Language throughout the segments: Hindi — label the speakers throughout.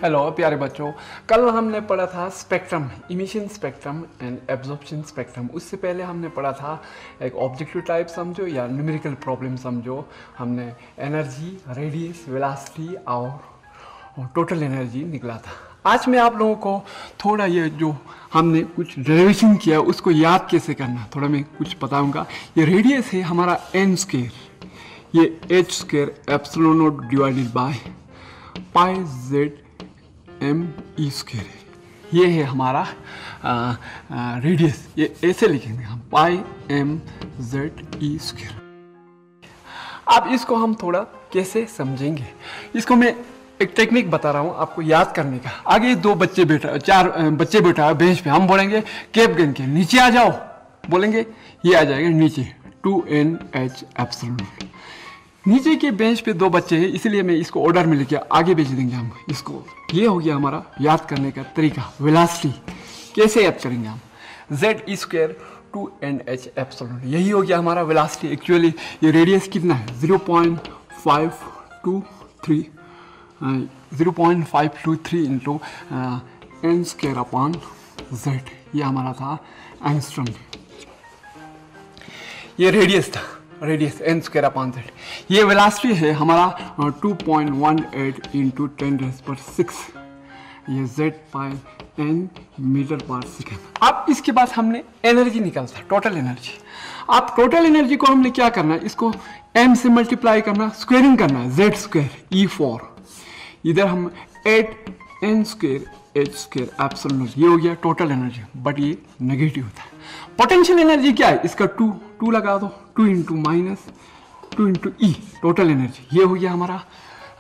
Speaker 1: हेलो प्यारे बच्चों, कल हमने पढ़ा था spectrum, emission spectrum and absorption spectrum. उससे पहले हमने पढ़ा था एक ऑब्जेक्टिव टाइप समझो या न्यूमेरिकल प्रॉब्लम समझो। हमने एनर्जी, रेडियस, वेलोसिटी और टोटल एनर्जी निकला था। आज मैं आप लोगों को थोड़ा ये जो हमने कुछ डेरिवेशन किया उसको याद कैसे करना थोड़ा मैं कुछ बताऊंगा। ये रेडियस है हमारा एन स्क्वायर, ये H square epsilon not divided by pi Z M E square है। ये है हमारा रेडियस, ये ऐसे लिखेंगे हम pi M Z E square. अब इसको हम थोड़ा कैसे समझेंगे, इसको मैं एक टेक्निक बता रहा हूँ आपको याद करने का। आगे चार बच्चे बैठा है बेंच पे, हम बोलेंगे कैप गिन के नीचे आ जाओ, बोलेंगे ये आ जाएगा नीचे 2NH एप्सिलॉन। नीचे के बेंच पे दो बच्चे हैं, इसलिए मैं इसको ऑर्डर में लिखा, आगे भेज देंगे हम इसको। ये हो गया हमारा याद करने का तरीका। वेलोसिटी कैसे याद करेंगे हम, Z E square 2NH epsilon, यही हो गया हमारा वेलोसिटी। एक्चुअली ये रेडियस कितना है 0.523 into N square upon Z, ये हमारा था एंगस्ट्रॉम। ये रेडियस था, radius N square upon Z. ये वेलोसिटी है हमारा 2.18 इंटू 10⁶, ये Z pi N metre per second. अब इसके बाद हमने एनर्जी निकालता, टोटल एनर्जी। अब टोटल एनर्जी को हमने क्या करना है, इसको एम से मल्टीप्लाई करना, स्क्वेयरिंग करना है, जेड स्क्वायर E4, इधर हम 8N square H square epsilon, ये हो गया टोटल एनर्जी, बट ये नेगेटिव होता है। पोटेंशियल एनर्जी क्या है, इसका 2 लगा दो, 2 इंटू माइनस 2 इंटू ई टोटल एनर्जी, ये हो गया हमारा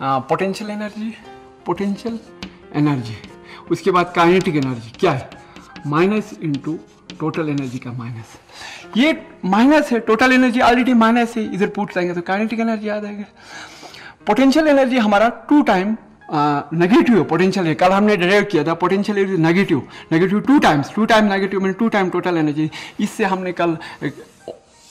Speaker 1: पोटेंशियल एनर्जी। उसके बाद काइनेटिक एनर्जी क्या है, माइनस इंटू टोटल एनर्जी का माइनस, ये माइनस है, टोटल एनर्जी ऑलरेडी माइनस है, इधर पुट जाएंगे तो काइनेटिक एनर्जी आ जाएगा। पोटेंशियल एनर्जी हमारा 2 टाइम नेगेटिव पोटेंशियल है, कल हमने डिराइव किया था potential energy negative 2 time negative मैंने 2 टाइम टोटल एनर्जी। इससे हमने कल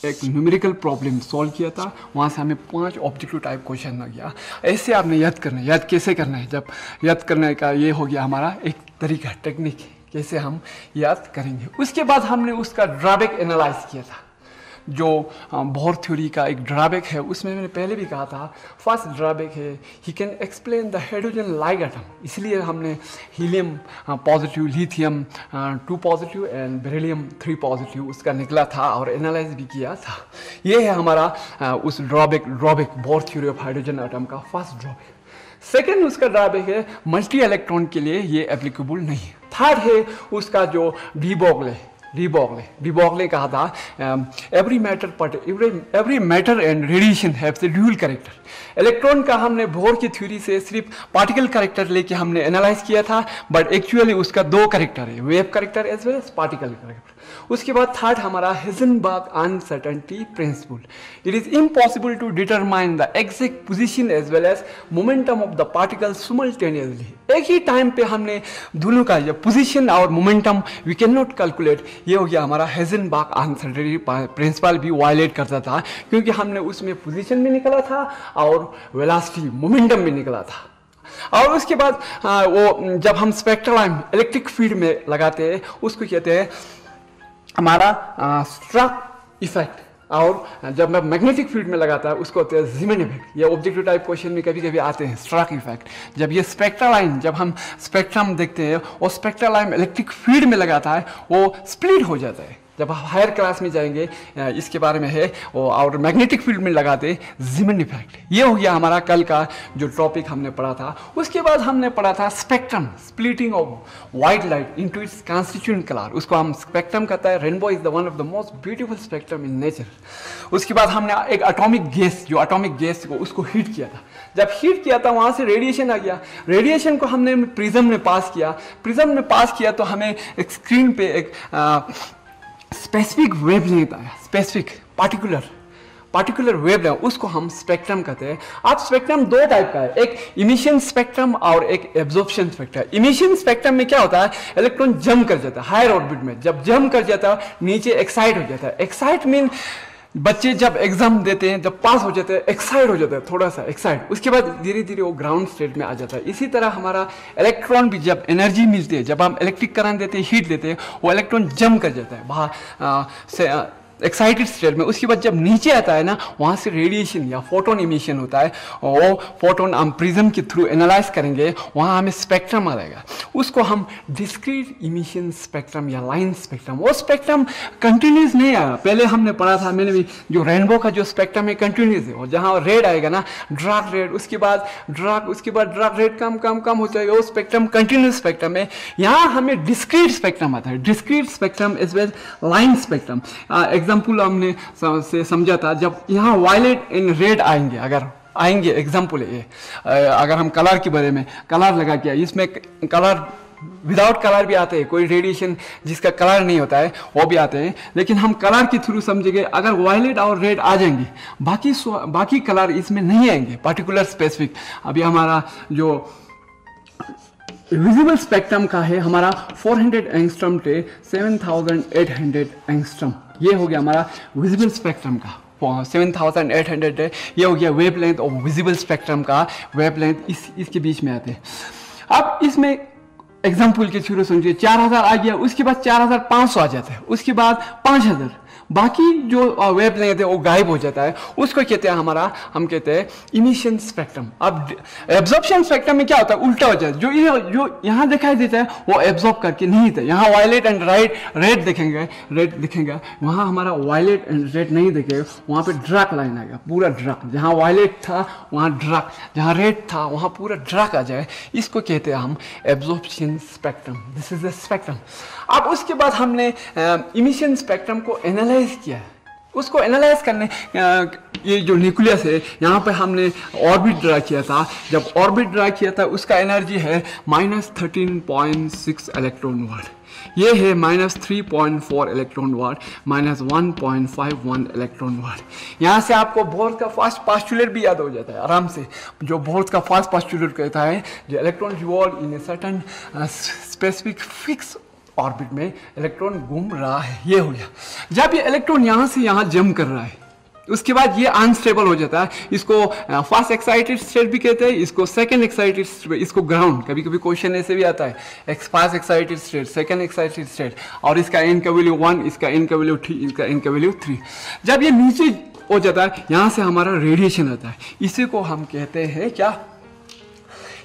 Speaker 1: एक न्यूमेरिकल प्रॉब्लम सॉल्व किया था, वहाँ से हमें 5 ऑब्जेक्टिव टाइप क्वेश्चन आ गया। ऐसे आपने याद करना है, याद कैसे करना है, जब याद करने का ये हो गया हमारा एक तरीका, टेक्निक कैसे हम याद करेंगे। उसके बाद हमने उसका ड्रॉबैक एनालाइज किया था, जो बोर थ्योरी का एक ड्रॉबैक है, उसमें मैंने पहले भी कहा था। फर्स्ट ड्रॉबैक है he can explain the hydrogen like atom, इसलिए हमने helium positive, lithium 2 positive and beryllium 3 positive उसका निकला था और एनालाइज भी किया था। ये है हमारा उस drawback bore theory of hydrogen atom का फर्स्ट ड्रॉबैक। सेकेंड उसका ड्रॉबैक है मल्टी इलेक्ट्रॉन के लिए ये एप्लीकेबल नहीं है। थर्ड है उसका जो डी ब्रोगली कहा था, every matter and radiation haves the dual character. Electron का हमने बोर की थ्योरी से सिर्फ पार्टिकल कैरेक्टर लेके हमने एनालाइज किया था, बट एक्चुअली उसका 2 कैरेक्टर है, wave character as well as particle character. उसके बाद थर्ड हमारा Heisenberg uncertainty principle, it is impossible to determine the exact position as well as momentum of the particle simultaneously. एक ही टाइम पे हमने दोनों का ये पोजीशन और momentum we can not calculate. ये हो गया हमारा हाइजेनबर्ग अनसर्टेनिटी प्रिंसिपल भी वायलेट करता था, क्योंकि हमने उसमें पोजीशन भी निकला था और वेलोसिटी मोमेंटम भी निकला था। और उसके बाद वो जब हम स्पेक्ट्रम इलेक्ट्रिक फील्ड में लगाते हैं उसको कहते हैं हमारा स्ट्रक इफेक्ट, और जब मैं मैग्नेटिक फील्ड में लगाता है उसको होता है ज़ीमन इफेक्ट। ये ऑब्जेक्टिव टाइप क्वेश्चन में कभी कभी आते हैं स्ट्रक इफेक्ट। जब ये स्पेक्ट्रल लाइन, जब हम स्पेक्ट्रम देखते हैं और स्पेक्ट्रल लाइन इलेक्ट्रिक फील्ड में लगाता है वो स्प्लिट हो जाता है। जब आप हायर क्लास में जाएंगे इसके बारे में है, और मैग्नेटिक फील्ड में लगाते ज़ीमन इफेक्ट। ये हो गया हमारा कल का जो टॉपिक हमने पढ़ा था। उसके बाद हमने पढ़ा था spectrum, splitting of white light into its constituent colour, उसको हम स्पेक्ट्रम कहता है। Rainbow is the one of the most beautiful spectrum in nature. उसके बाद हमने एक एटॉमिक गैस को उसको हीट किया था। जब हीट किया था वहाँ से रेडिएशन आ गया, रेडिएशन को हमने प्रिज्म में पास किया। प्रिज्म में पास किया तो हमें एक स्क्रीन पे एक स्पेसिफिक वेवलेंथ आया, स्पेसिफिक पार्टिकुलर वेवलेंथ, उसको हम स्पेक्ट्रम कहते हैं। अब स्पेक्ट्रम 2 टाइप का है, एक इमिशन स्पेक्ट्रम और एक एब्जॉर्प्शन स्पेक्ट्रम। इमिशन स्पेक्ट्रम में क्या होता है, इलेक्ट्रॉन जंप कर जाता है हायर ऑर्बिट में, जब जंप कर जाता है नीचे एक्साइट हो जाता है। एक्साइट मीन बच्चे जब एग्जाम देते हैं, जब पास हो जाते हैं, एक्साइट हो जाते हैं, थोड़ा सा एक्साइट, उसके बाद धीरे धीरे वो ग्राउंड स्टेट में आ जाता है। इसी तरह हमारा इलेक्ट्रॉन भी जब एनर्जी मिलती है, जब हम इलेक्ट्रिक करंट देते हैं, हीट देते हैं, वो इलेक्ट्रॉन जम कर जाता है बाहर एक्साइटेड स्टेट में। उसके बाद जब नीचे आता है ना, वहाँ से रेडिएशन या फोटोन इमिशन होता है, और वो फोटोन हम प्रिज्म के थ्रू एनालाइज करेंगे, वहाँ हमें स्पेक्ट्रम आ जाएगा। उसको हम डिस्क्रीट इमिशन स्पेक्ट्रम या लाइन स्पेक्ट्रम, वो स्पेक्ट्रम कंटिन्यूस नहीं आया। पहले हमने पढ़ा था, मैंने भी, जो रेनबो का जो स्पेक्ट्रम है कंटिन्यूस है, और जहाँ रेड आएगा ना, डार्क रेड, उसके बाद डार्क रेड कम कम कम हो जाएगा, वो स्पेक्ट्रम कंटिन्यूस स्पेक्ट्रम है। यहाँ हमें डिस्क्रीट स्पेक्ट्रम आता है, discrete spectrum is well line spectrum. Example हमने से समझा था, जब यहाँ वायलेट एंड रेड आएंगे, अगर आएंगे, एग्जाम्पल है ये, अगर हम कलर के बारे में, कलर लगा के, इसमें कलर विदाउट कलर भी आते हैं, कोई रेडिएशन जिसका कलर नहीं होता है वो भी आते हैं, लेकिन हम कलर के थ्रू समझेंगे। अगर वायलेट और रेड आ जाएंगे, बाकी कलर इसमें नहीं आएंगे, पर्टिकुलर स्पेसिफिक। अभी हमारा जो विजिबल स्पेक्ट्रम का है, हमारा 400 एंगस्ट्रम से 7800 एंगस्ट्रम, ये हो गया हमारा विजिबल स्पेक्ट्रम का। 7800 है, ये हो गया वेवलेंथ और विजिबल स्पेक्ट्रम का वेवलेंथ, इसके बीच में आते हैं। अब इसमें एग्जाम्पल के थ्रू समझिए, 4000 आ गया, उसके बाद 4500 आ जाता है, उसके बाद 5000, बाकी जो वेवलेंथ है वो गायब हो जाता है। उसको कहते हैं हम कहते हैं इमिशन स्पेक्ट्रम। अब एब्जॉर्प्शन स्पेक्ट्रम में क्या होता है, उल्टा हो जाता है। जो यहाँ दिखाई देता है वो एब्जॉर्ब करके नहीं देता। यहाँ वायलेट एंड रेड दिखेंगे, वहाँ हमारा वायलेट एंड रेड नहीं दिखेगा, वहाँ पे डार्क लाइन आएगा, पूरा डार्क। जहाँ वायलेट था वहाँ डार्क, जहाँ रेड था वहाँ पूरा डार्क आ जाएगा। इसको कहते हैं हम absorption spectrum. This is the spectrum. अब उसके बाद हमने इमिशन स्पेक्ट्रम को एनालाइज किया। उसको एनालाइज करने ये जो न्यूक्लियस है, यहाँ पे हमने ऑर्बिट ड्रा किया था। जब ऑर्बिट ड्रा किया था, उसका एनर्जी है -13.6 इलेक्ट्रॉन वाट। ये है -3.4 इलेक्ट्रॉन वाट, -1.51 इलेक्ट्रॉन वाट। यहाँ से आपको बोर का फर्स्ट पोस्टुलेट भी याद हो जाता है आराम से। जो बोर का फर्स्ट पोस्टुलेट कहता है, जो electron revolve in a certain specific fix orbit में इलेक्ट्रॉन घूम रहा है, ये हो गया। जब ये इलेक्ट्रॉन यहाँ से यहाँ जंप कर रहा है, उसके बाद ये अनस्टेबल हो जाता है। इसको फर्स्ट एक्साइटेड स्टेट भी कहते हैं, इसको सेकंड एक्साइटेड स्टेट, इसको ग्राउंड। कभी कभी क्वेश्चन ऐसे भी आता है, first excited state, second excited state, और इसका n का वैल्यू 1, इसका n का वैल्यू 3, इसका n का वैल्यू 3। जब ये नीचे हो जाता है, यहाँ से हमारा रेडिएशन आता है, इसी को हम कहते हैं क्या,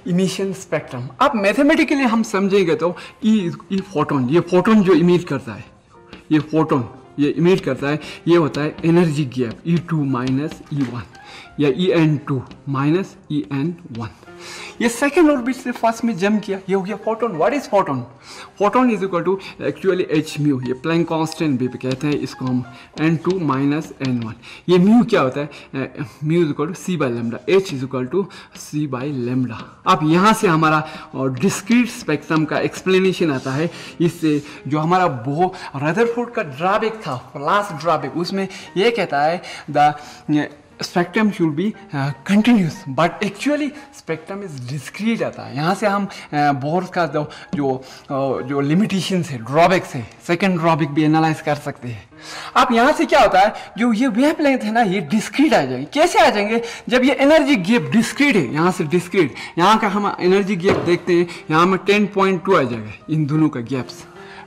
Speaker 1: इमिशन स्पेक्ट्रम। अब मैथमेटिकली हम समझेंगे तो ई फोटोन, ये फोटोन जो इमिट करता है, ये फोटोन ये इमिट करता है, ये होता है energy gap E2 minus E1 या En2 माइनस En1। ये सेकेंड ऑर्बिट से फर्स्ट में जंप किया, ये हो गया photon. What is photon? Photon is equal to actually h mu, ये प्लैंक कांस्टेंट भी कहते हैं इसको हम, n2 माइनस n1। ये म्यू क्या होता है, mu is equal to c by lambda, h is equal to c by lambda. अब यहाँ से हमारा डिस्क्रीट स्पेक्ट्रम का एक्सप्लेनेशन आता है। इससे जो हमारा रदरफोर्ड का ड्रॉबैक था, लास्ट ड्रॉबैक, उसमें ये कहता है the spectrum should be continuous, but actually spectrum is discrete आता है। यहाँ से हम बोर का जो लिमिटेशंस है, ड्रॉबैक्स है, सेकंड ड्रॉबैक भी एनालाइज कर सकते हैं। अब यहाँ से क्या होता है, जो ये वेवलेंथ है ना, ये डिस्क्रीट आ जाएंगे। कैसे आ जाएंगे? जब ये एनर्जी गैप डिस्क्रीट है, यहाँ से डिस्क्रीट, यहाँ का हम एनर्जी गैप देखते हैं, यहाँ में 10.2 आ जाएगा, इन दोनों का गैप्स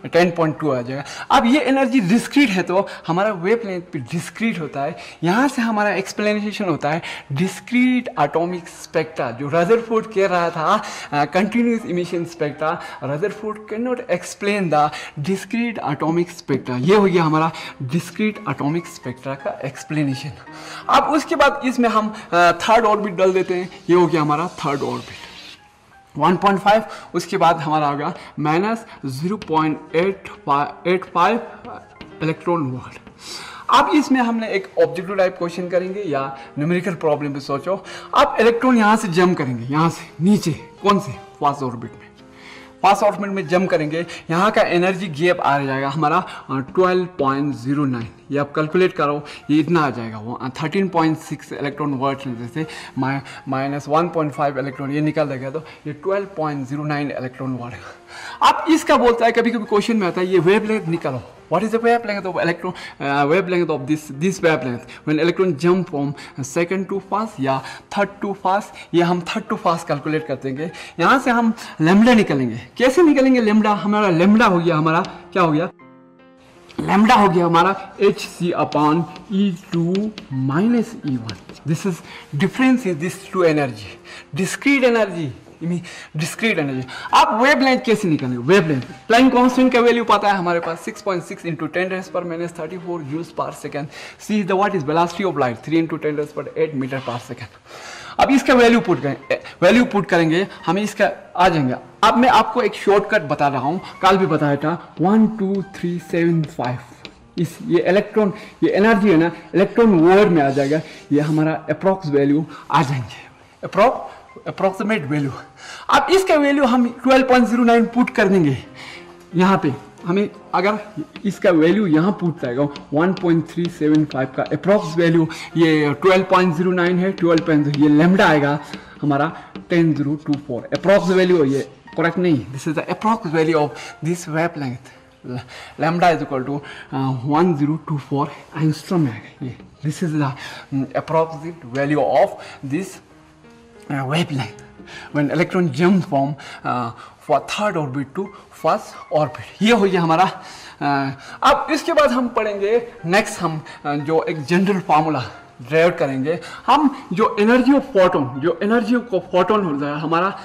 Speaker 1: 10.2 आ जाएगा। अब ये एनर्जी डिस्क्रीट है तो हमारा वेवलेंथ भी डिस्क्रीट होता है। यहाँ से हमारा एक्सप्लेनेशन होता है डिस्क्रीट एटॉमिक स्पेक्ट्रा। जो रदरफोर्ड कह रहा था continuous emission spectra, Rutherford can not explain the discrete atomic spectra. ये हो गया हमारा डिस्क्रीट एटॉमिक स्पेक्ट्रा का एक्सप्लेनेशन। अब उसके बाद इसमें हम थर्ड ऑर्बिट डाल देते हैं, ये हो गया हमारा थर्ड ऑर्बिट 1.5। उसके बाद हमारा होगा -0.85 इलेक्ट्रॉन वोल्ट। अब इसमें हमने एक ऑब्जेक्टिव टाइप क्वेश्चन करेंगे या न्यूमेरिकल प्रॉब्लम पे सोचो। अब इलेक्ट्रॉन यहाँ से जंप करेंगे, यहाँ से नीचे, कौन से, फर्स्ट ऑर्बिट में, फर्स्ट ऑर्बिट में जंप करेंगे। यहाँ का एनर्जी गैप आ जाएगा हमारा 12.09। ये आप कैलकुलेट करो, ये इतना आ जाएगा, वो 13.6 इलेक्ट्रॉन वोल्ट जैसे -1.5 इलेक्ट्रॉन ये निकल देगा, तो ये 12.09 इलेक्ट्रॉन वोल्ट। अब इसका बोलता है, कभी कभी क्वेश्चन में आता है, ये वेवलेंथ निकालो, What is the wavelength of electron? Wavelength of this wavelength when electron jump from second to fast या third to fast, ये हम third to fast कैलकुलेट कर देंगे। यहाँ से हम लैम्बडा निकलेंगे। कैसे निकलेंगे लैम्बडा? हमारा लैम्बडा हो गया, हमारा क्या हो गया? लैम्बडा हो गया हमारा hc upon E2 minus E1। This is difference is this two energy, discrete energy, discrete energy. आप वेवलेंथ कैसे निकालेंगे? वेवलेंथ प्लैंक कांस्टेंट का वैल्यू पता है हमारे पास 6.6 into 10⁻⁻34 joules per second. C is the what is velocity of light 3 into 10⁸ metre per second. अब इसका वैल्यू पुट करेंगे, हमें इसका आ जाएंगे। अब मैं आपको एक शॉर्टकट बता रहा हूँ, कल भी बताया था 1 2 3 7 5। इस ये इलेक्ट्रॉन, ये एनर्जी है ना, इलेक्ट्रॉन वोल्ट में आ जाएगा। ये हमारा अप्रॉक्स वैल्यू आ जाएंगे, अप्रॉक्सीमेट वैल्यू। अब इसका वैल्यू हम 12.09 पुट कर देंगे यहाँ पे। हमें अगर इसका वैल्यू यहाँ पुट जाएगा 1.375 का अप्रॉक्स वैल्यू, ये 12.09 है, 12. ये लैम्बडा आएगा हमारा 10.024 अप्रॉक्स वैल्यू। ये करेक्ट नहीं, this is the approx value of this wavelength. Lambda is equal to 1024 angstrom में आएगा ये। This is the approximate value of this wavelength when electron jumps from for third orbit to first orbit। ये हो गया हमारा। अब इसके बाद हम पढ़ेंगे नेक्स्ट, हम जो एक जनरल फार्मूला ड्राइव करेंगे। हम जो एनर्जी ऑफ फोटोन, जो एनर्जी ऑफ फोटोन हो जाएगा हमारा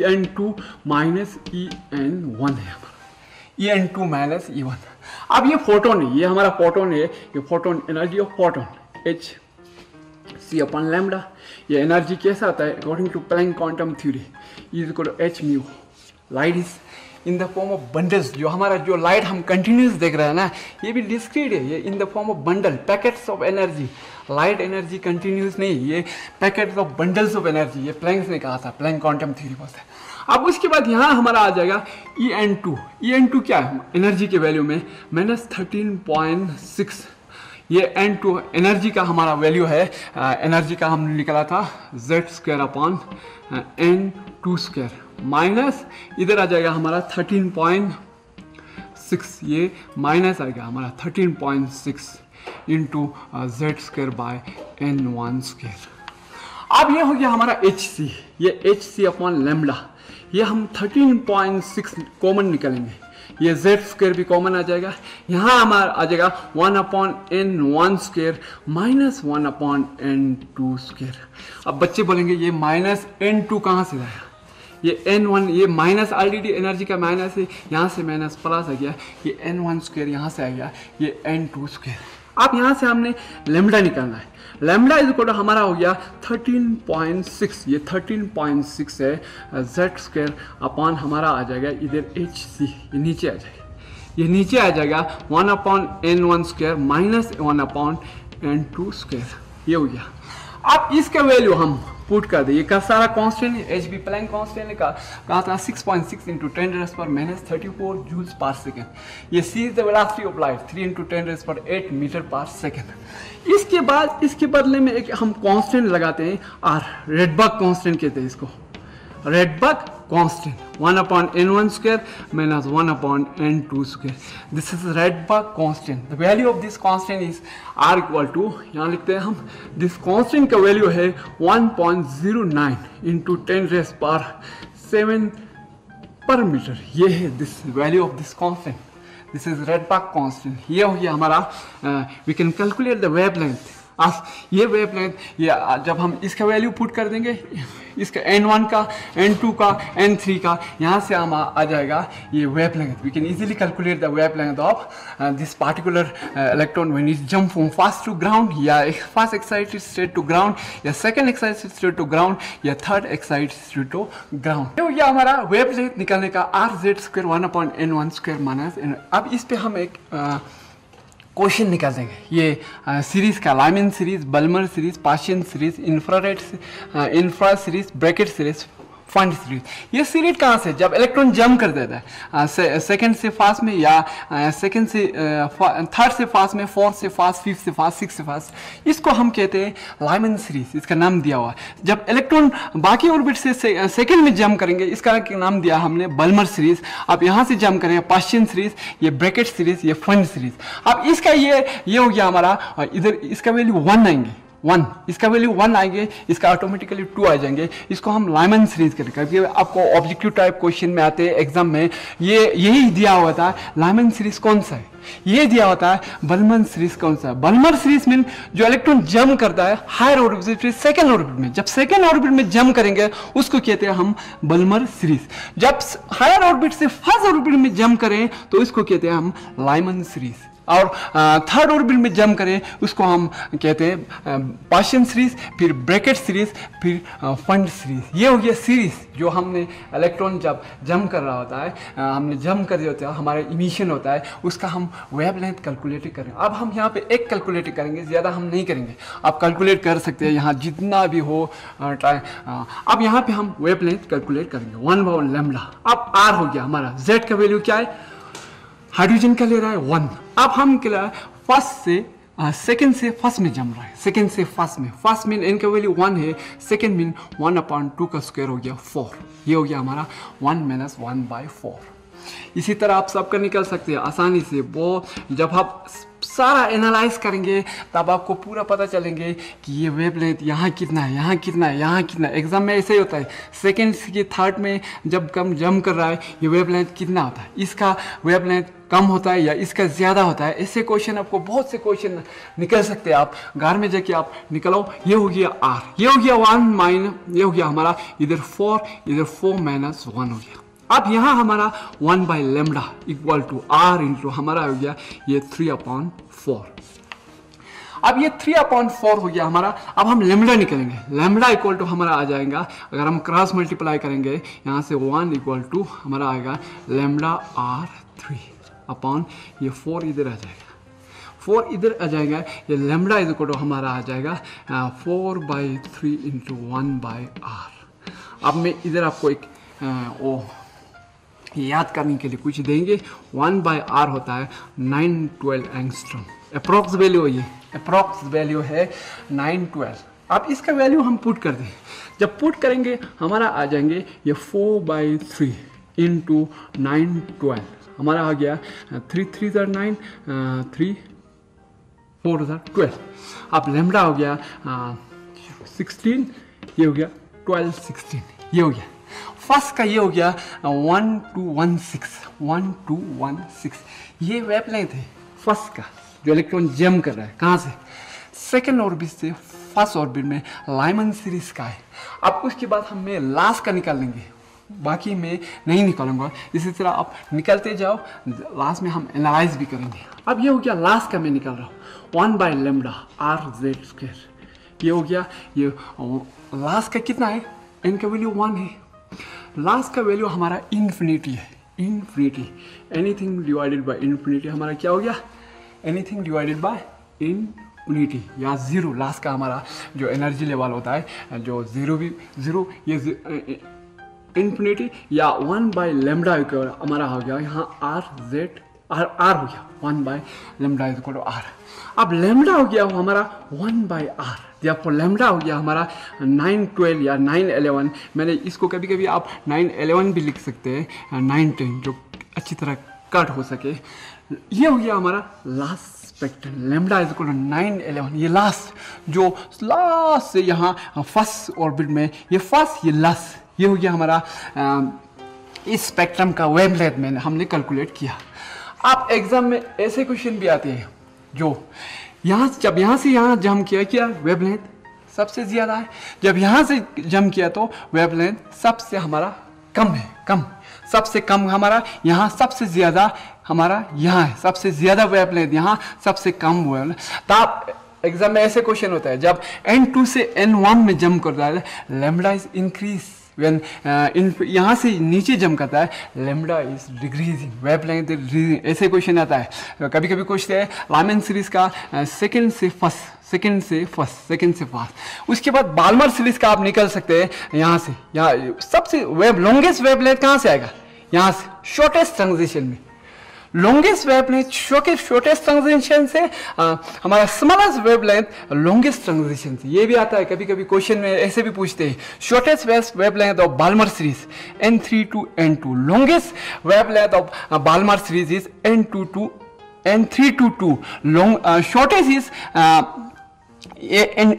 Speaker 1: En2 माइनस En1 है हमारा, En2 माइनस E1। अब ये फोटोन है, ये हमारा फोटोन है, ये photon energy of photon hc upon lambda. ये एनर्जी कैसा आता है according to Planck quantum theory is equal to h mu. Light is in the form of bundles. जो हमारा जो लाइट हम कंटिन्यूस देख रहे हैं ना, ये भी डिस्क्रीट है, ये इन the form of bundle, packets of energy. Light energy continuous नहीं, ये packets of bundles of energy. ये प्लैंक ने कहा था, प्लैंक क्वांटम थ्योरी बोलते हैं। अब उसके बाद यहाँ हमारा आ जाएगा En2 क्या है एनर्जी के वैल्यू में -13.6। ये N2 एनर्जी का हमारा वैल्यू है। एनर्जी का हमने निकाला था Z² अपॉन N2² माइनस इधर आ जाएगा हमारा 13.6। ये माइनस आएगा हमारा 13.6 इंटू Z² बाय N1²। अब ये हो गया हमारा hc, ये hc अपॉन लैम्बडा। ये हम 13.6 कॉमन निकालेंगे, ये Z² भी कॉमन आ जाएगा। यहाँ हमारा आ जाएगा 1/N1² माइनस 1/N2²। अब बच्चे बोलेंगे ये माइनस N2 कहाँ से आया? ये N1, ये माइनस ऑलरेडी एनर्जी का माइनस है, यहाँ से माइनस प्लस आ गया, ये N1² यहाँ से आ गया, ये N2²। अब यहाँ से हमने लैम्बडा निकालना है। लैम्बडा इज इक्वल टू हमारा हो गया 13.6, ये 13.6 है Z² अपॉन हमारा आ जाएगा इधर hc, ये नीचे आ जाएगा, ये नीचे आ जाएगा 1/N1² माइनस 1/N2²। ये हो गया। अब इसका वैल्यू हम पुट कर दे, ये का सारा कांस्टेंट है, एच बी प्लैंक कांस्टेंट ने कहा था 6.6 इंटू 10⁻⁻34 जूल्स पर सेकेंड। ये C is the velocity of light 3 into 10⁸ metre per second. इसके बाद इसके बदले में एक हम कांस्टेंट लगाते हैं आर, रेडबर्ग कांस्टेंट कहते हैं इसको, Rydberg constant 1/N1² minus 1/N2²। This is Rydberg constant. The value of this constant is R equal to, यहाँ लिखते हैं हम, दिस कांस्टेंट का वैल्यू है 1.09 इंटू 10⁻⁷ पर मीटर। ये है this value of this constant, this is Rydberg constant. ये हो गया हमारा, we can calculate the wavelength. ये वेवलेंथ, ये जब हम इसका वैल्यू पुट कर देंगे, इसका N1 का, N2 का, N3 का, यहाँ से हम आ जाएगा ये wavelength. We can easily calculate the wavelength of this particular electron when it jump from first to ground, या first excited state to ground, या second excited state to ground, या third excited state to ground. तो ये हमारा वेवलेंथ निकालने का RZ² 1/N1² माइनस। अब इस पे हम एक क्वेश्चन निकाल देंगे। ये सीरीज का Lyman series, Balmer series, Paschen series, infra series, Brackett series, Pfund series. ये सीरीज कहाँ से, जब इलेक्ट्रॉन जंप कर देता है सेकंड से फास्ट में, या सेकंड से थर्ड से फास्ट में, फोर्थ से फास्ट, फिफ्थ से फास्ट, सिक्स से फास्ट, इसको हम कहते हैं लाइमन सीरीज, इसका नाम दिया हुआ है। जब इलेक्ट्रॉन बाकी ऑर्बिट से सेकंड में जंप करेंगे, इसका नाम दिया हमने बल्मर सीरीज। अब यहाँ से जंप करेंगे पाश्चियन सीरीज, ये ब्रैकेट सीरीज, ये फंड सीरीज। अब इसका ये हो गया हमारा, इधर इसका वैल्यू 1 आएंगे, 1, इसका वैल्यू 1 आएंगे, इसका ऑटोमेटिकली 2 आ जाएंगे। इसको हम लाइमन सीरीज करेंगे, क्योंकि आपको ऑब्जेक्टिव टाइप क्वेश्चन में आते हैं एग्जाम में, यही दिया हुआ था। लाइमन सीरीज कौन सा है, ये दिया होता है। बल्मर सीरीज कौन सा है, बल्मर सीरीज मीन जो इलेक्ट्रॉन जंप करता है हायर ऑर्बिट से सेकंड ऑर्बिट में, जब सेकंड ऑर्बिट में जंप करेंगे उसको कहते हैं हम बल्मर सीरीज। जब हायर ऑर्बिट से फर्स्ट ऑर्बिट में जंप करें तो इसको कहते हैं हम लाइमन सीरीज। और थर्ड ऑर्बिट में जंप करें उसको हम कहते हैं पाश्चियन सीरीज, फिर ब्रैकेट सीरीज, फिर फंड सीरीज। ये हो गया सीरीज जो हमने इलेक्ट्रॉन जब जंप कर रहा होता है, हमने जंप कर दिया होता है, हमारा इमिशन होता है, उसका हम वेवलेंथ कैलकुलेट करेंगे। अब हम यहाँ पे एक कैलकुलेट करेंगे, ज़्यादा हम नहीं करेंगे। आप कैलकुलेट कर सकते हैं यहाँ जितना भी हो ट्राई। अब यहाँ पे हम वेवलेंथ कैलकुलेट करेंगे 1/1 लैम्डा। अब आर हो गया हमारा, जेड का वैल्यू क्या है, हाइड्रोजन का ले रहा है 1। अब हम क्या फर्स्ट से सेकेंड से फर्स्ट में जम रहा है, सेकेंड से फर्स्ट में, फर्स्ट मीन इनका वैल्यू 1 है, सेकेंड मीन 1/2 का स्क्वायर हो गया 4। ये हो गया हमारा 1 - 1/4। इसी तरह आप सबका निकल सकते हैं आसानी से। वो जब आप सारा एनालाइज करेंगे तब आपको पूरा पता चलेंगे कि ये वेवलेंथ यहाँ कितना है, यहाँ कितना है, यहाँ कितना है। एग्जाम में ऐसे ही होता है, सेकेंड की थर्ड में जब कम जंप कर रहा है ये वेवलेंथ कितना होता है, इसका वेवलेंथ कम होता है या इसका ज़्यादा होता है। ऐसे क्वेश्चन आपको बहुत से क्वेश्चन निकल सकते हैं। आप घर में जाके आप निकलो। ये हो गया आर, ये हो गया 1 ये हो गया हमारा इधर 4, इधर 4 - 1 हो गया। अब यहाँ हमारा 1/λ इक्वल टू आर इंटू हमारा हो गया ये 3/4। अब ये 3/4 हो गया हमारा। अब हम लैम्डा निकलेंगे, लैम्डा इक्वल टू हमारा आ जाएगा, अगर हम क्रॉस मल्टीप्लाई करेंगे यहाँ से 1 इक्वल टू हमारा आएगा λr3 अपॉन ये 4 इधर आ जाएगा, 4 इधर आ जाएगा। ये लैम्डा इक्वल टू हमारा आ जाएगा 4/3 इंटू 1/r। अब मैं इधर आपको एक वो याद करने के लिए कुछ देंगे। 1/r होता है 912 एंगस्ट्रॉम। अप्रॉक्स वैल्यू ये अप्रॉक्स वैल्यू है 912। अब इसका वैल्यू हम पुट कर दें, जब पुट करेंगे हमारा आ जाएंगे ये 4/3 इंटू 912 हमारा आ गया 3 3 9 3 4 12। अब लैम्डा हो गया 16, ये हो गया 12 16, ये हो गया। फर्स्ट का ये हो गया 1216 ये वेवलेंथ है फर्स्ट का, जो इलेक्ट्रॉन जंप कर रहा है कहाँ से, सेकेंड ऑर्बिट से फर्स्ट ऑर्बिट में, लाइमन सीरीज का है। अब उसके बाद हम लास्ट का निकाल लेंगे, बाकी मैं नहीं निकालूंगा। इसी तरह आप निकलते जाओ, लास्ट में हम एनालाइज भी करेंगे। अब ये हो गया लास्ट का मैं निकाल रहा हूँ 1/λ r/z²। ये हो गया, ये लास्ट का कितना है, इनका वैल्यू 1 है। लास्ट का वैल्यू हमारा इन्फिनिटी है, infinity. Anything divided by infinity हमारा क्या हो गया, एनीथिंग डिवाइडेड बाय इन्फिनिटी या जीरो। लास्ट का हमारा जो एनर्जी लेवल होता है, जो जीरो भी जीरो, ये इन्फिनिटी या 1/λ हमारा हो गया यहाँ r हो गया 1/λ r। अब लैम्डा हो गया हमारा 1/r, जब लैम्डा हो गया हमारा 912 या 911। मैंने इसको कभी कभी आप 911 भी लिख सकते हैं, 910 जो अच्छी तरह कट हो सके। ये हो गया हमारा last spectrum, lambda is equal to 911। ये लास्ट जो लास्ट से यहाँ फर्स्ट ऑर्बिट में, ये फर्स्ट ये लास्ट, ये हो गया हमारा इस स्पेक्ट्रम का वेवलेंथ में हमने कैलकुलेट किया। आप एग्जाम में ऐसे क्वेश्चन भी आते हैं जो जब यहाँ से यहाँ जंप किया वेवलेंथ सबसे ज़्यादा है, जब यहाँ से जंप किया तो वेवलेंथ सबसे हमारा कम है, कम सबसे कम हमारा यहाँ, सबसे ज़्यादा हमारा यहाँ है, सबसे ज़्यादा वेवलेंथ यहाँ, सबसे कम वेवलेंथ। तो आप एग्जाम में ऐसे क्वेश्चन होता है जब n2 से n1 में जंप कर रहा है, लैम्डा इज इंक्रीज व्हेन यहाँ से नीचे जम करता है, lambda is decreasing, wavelength decreasing, ऐसे क्वेश्चन आता है। कभी कभी पूछते हैं लामेन सीरीज का सेकंड से फर्स्ट, उसके बाद बाल्मर सीरीज का आप निकल सकते हैं यहाँ से। यहाँ सबसे लॉन्गेस्ट वेवलेंथ कहाँ से आएगा, यहाँ से शॉर्टेस्ट ट्रांजिशन में। लॉन्गेस्ट वेवलेंथ शॉर्टेस्ट ट्रांजिशन से हमारा स्मॉलेस्ट वेवलेंथ लॉन्गेस्ट ट्रांजिशन से, ये भी आता है। कभी कभी क्वेश्चन में ऐसे भी पूछते हैं, shortest wavelength of Balmer series N3 to N2, longest wavelength of Balmer series is N2 to N3 to 2, shortest is N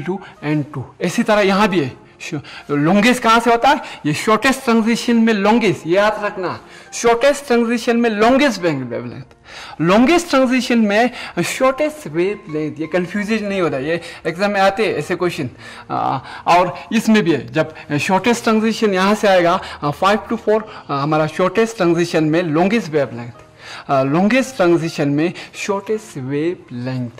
Speaker 1: to N2। इसी तरह यहाँ भी है, लॉन्गेस्ट कहाँ से होता है, ये शॉर्टेस्ट ट्रांजिशन में लॉन्गेस्ट, ये याद रखना, शॉर्टेस्ट ट्रांजिशन में लॉन्गेस्ट वेवलेंथ, लॉन्गेस्ट ट्रांजिशन में शॉर्टेस्ट वेवलेंथ। ये कंफ्यूजन नहीं होता, ये एग्जाम में आते हैं ऐसे क्वेश्चन। और इसमें भी है, जब शॉर्टेस्ट ट्रांजिशन यहाँ से आएगा 5 to 4, हमारा शॉर्टेस्ट ट्रांजिशन में लॉन्गेस्ट वेवलेंथ, लॉन्गेस्ट ट्रांजिशन में शॉर्टेस्ट वेव लेंथ,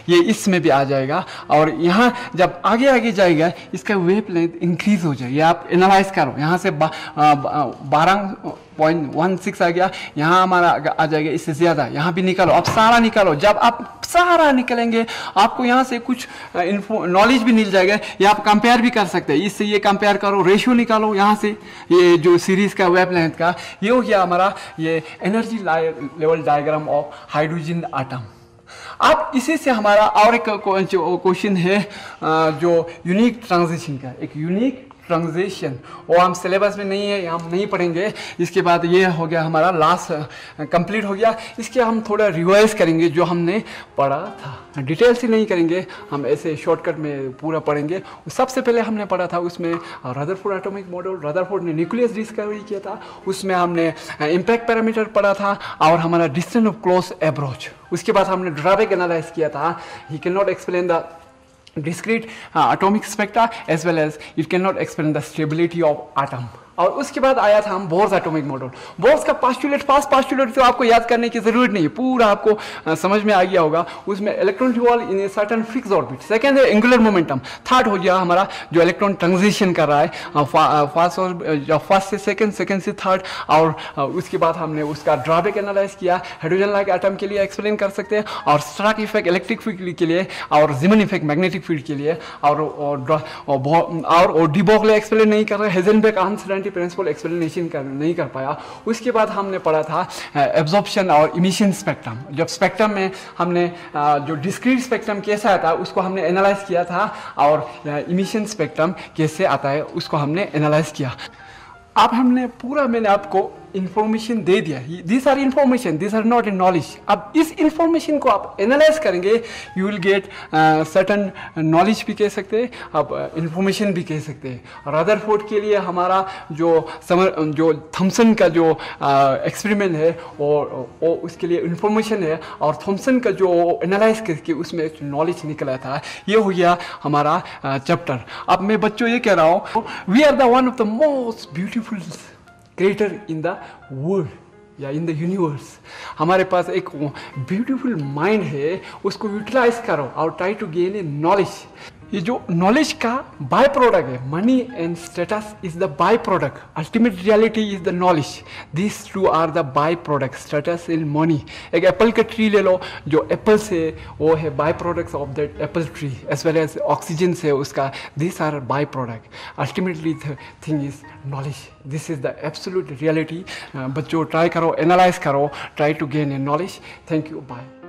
Speaker 1: ये इसमें भी आ जाएगा। और यहाँ जब आगे आगे जाएगा इसका वेव लेंथ इंक्रीज हो जाएगा। आप एनालाइज करो, यहाँ से 12.16 आ गया, यहाँ हमारा आ जाएगा इससे ज़्यादा, यहाँ भी निकालो, अब सारा निकालो। जब आप सारा निकलेंगे आपको यहाँ से कुछ नॉलेज भी मिल जाएगा, ये आप कंपेयर भी कर सकते हैं, इससे ये कंपेयर करो, रेशियो निकालो यहाँ से, ये जो सीरीज का वेव लेंथ का, ये हो गया हमारा ये energy level diagram of hydrogen atom. अब इसी से हमारा और एक क्वेश्चन है जो यूनिक ट्रांजिशन का, एक यूनिक ट्रांजिशन, वो हम सिलेबस में नहीं है, हम नहीं पढ़ेंगे। इसके बाद ये हो गया हमारा लास्ट कंप्लीट हो गया। इसके हम थोड़ा रिवाइज करेंगे जो हमने पढ़ा था, डिटेल से नहीं करेंगे, हम ऐसे शॉर्टकट में पूरा पढ़ेंगे। सबसे पहले हमने पढ़ा था उसमें रदरफोर्ड एटॉमिक मॉडल, रदरफोर्ड ने न्यूक्लियस डिस्कवरी किया था, उसमें हमने इम्पैक्ट पैरामीटर पढ़ा था और हमारा डिस्टेंस ऑफ क्लोज अप्रोच। उसके बाद हमने ड्रॉबैक एनालाइज किया था, he can not explain the discrete atomic spectra as well as it cannot explain the stability of atom। और उसके बाद आया था हम बोर्स एटॉमिक मॉडल। बोर्स का फर्स्ट पास्टुलेट तो आपको याद करने की जरूरत नहीं है, पूरा आपको समझ में आ गया होगा। उसमें electron revolve in a certain fix orbit, second है एंगुलर मोमेंटम, थर्ड हो गया हमारा जो इलेक्ट्रॉन ट्रांजिशन कर रहा है फर्स्ट से सेकंड से थर्ड। और उसके बाद हमने उसका ड्रॉबैक एनालाइज किया, हाइड्रोजन लाइक एटम के लिए एक्सप्लेन कर सकते हैं, और स्टार्क इफेक्ट इलेक्ट्रिक फील्ड के लिए, और जीमन इफेक्ट मैग्नेटिक फील्ड के लिए, और डी ब्रोगली एक्सप्लेन नहीं कर रहे, हेजनबर्ग अनसर्टेनिटी प्रिंसिपल एक्सप्लेनेशन नहीं कर पाया। उसके बाद हमने पढ़ा था एब्जॉर्प्शन और इमिशन स्पेक्ट्रम। जब स्पेक्ट्रम में हमने जो डिस्क्रीट स्पेक्ट्रम कैसा आता है उसको हमने एनालाइज किया था, और इमिशन स्पेक्ट्रम कैसे आता है उसको हमने एनालाइज किया। अब हमने पूरा, मैंने आपको इंफॉर्मेशन दे दिया, this are information, this are not a knowledge. अब इस इंफॉर्मेशन को आप एनालाइज करेंगे, you will get certain knowledge भी कह सकते हैं, आप इंफॉर्मेशन भी कह सकते हैं। रदरफोर्ड के लिए हमारा जो थॉमसन का जो एक्सपेरिमेंट है वो उसके लिए इंफॉर्मेशन है, और थॉमसन का जो एनालाइज करके उसमें नॉलेज निकला था, ये हो गया हमारा चैप्टर। अब मैं बच्चों ये कह रहा हूँ, we are the one of the most beautiful creator in the world या इन द यूनिवर्स। हमारे पास एक ब्यूटीफुल माइंड है, उसको यूटिलाइज करो और try to gain a knowledge. ये जो नॉलेज का बाय प्रोडक्ट है, money and status is the by product, ultimate reality is the knowledge. This two are the by product, status and money. एक एप्पल का ट्री ले लो, जो एप्पल से वो है by products of that apple tree, as well as oxygen से उसका, this are by product. Ultimately the thing is knowledge, this is the absolute reality. बच्चों ट्राई करो, एनालाइज करो, try to gain a knowledge. Thank you, bye.